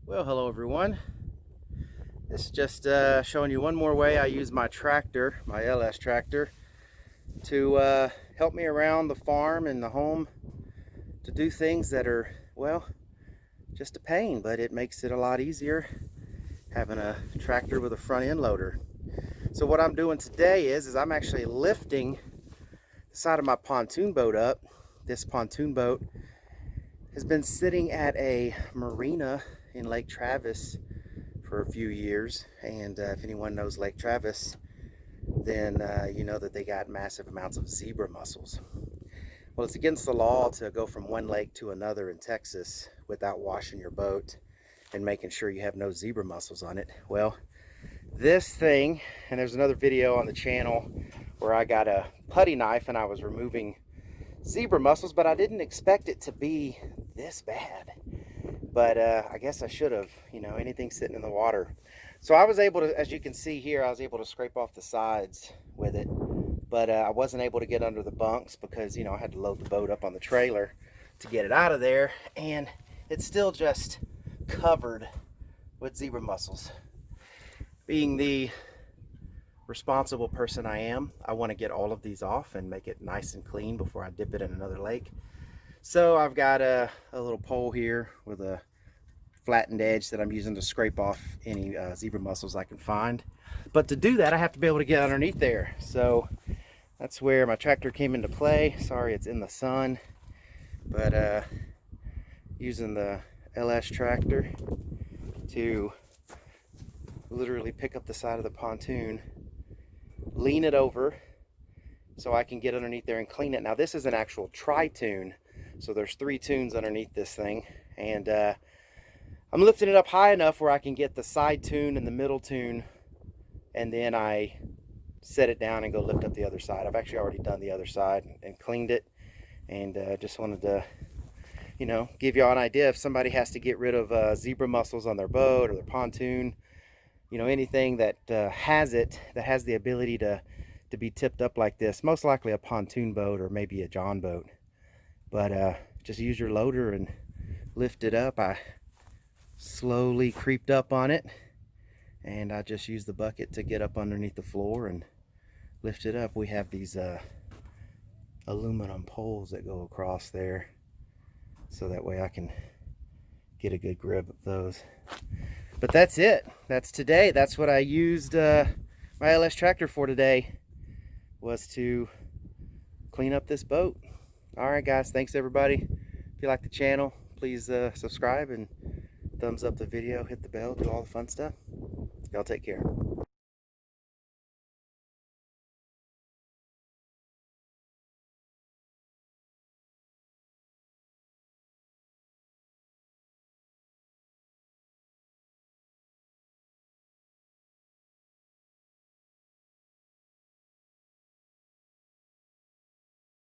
Well, hello everyone. This is just showing you one more way I use my tractor, my LS tractor, to help me around the farm and the home to do things that are, well, just a pain, but it makes it a lot easier having a tractor with a front end loader. So what I'm doing today is I'm actually lifting the side of my pontoon boat up. This pontoon boat has been sitting at a marina in Lake Travis for a few years, and if anyone knows Lake Travis, then you know that they got massive amounts of zebra mussels. Well, it's against the law to go from one lake to another in Texas without washing your boat and making sure you have no zebra mussels on it. Well, this thing, and there's another video on the channel where I got a putty knife and I was removing zebra mussels, but I didn't expect it to be this bad. But I guess I should have, anything sitting in the water. So I was able to, as you can see here, I was able to scrape off the sides with it, but I wasn't able to get under the bunks because, I had to load the boat up on the trailer to get it out of there, and it's still just covered with zebra mussels. Being the responsible person I am, I want to get all of these off and make it nice and clean before I dip it in another lake. So I've got a little pole here with a flattened edge that I'm using to scrape off any zebra mussels I can find. But to do that, I have to be able to get underneath there. So that's where my tractor came into play. Sorry, it's in the sun, but using the LS tractor to literally pick up the side of the pontoon, lean it over so I can get underneath there and clean it. Now this is an actual tri-tune, so there's 3 tunes underneath this thing, and I'm lifting it up high enough where I can get the side tune and the middle tune, and then I set it down and go lift up the other side. I've actually already done the other side and cleaned it, and just wanted to give y'all an idea if somebody has to get rid of zebra mussels on their boat or their pontoon, anything that has the ability to be tipped up like this. Most likely a pontoon boat or maybe a John boat, but just use your loader and lift it up. I slowly creeped up on it, and I just used the bucket to get up underneath the floor and lift it up. We have these aluminum poles that go across there, so that way I can get a good grip of those. But that's it. That's today. That's what I used my LS tractor for today, was to clean up this boat. All right, guys. Thanks, everybody. If you like the channel, please subscribe and thumbs up the video, hit the bell, do all the fun stuff. Y'all take care.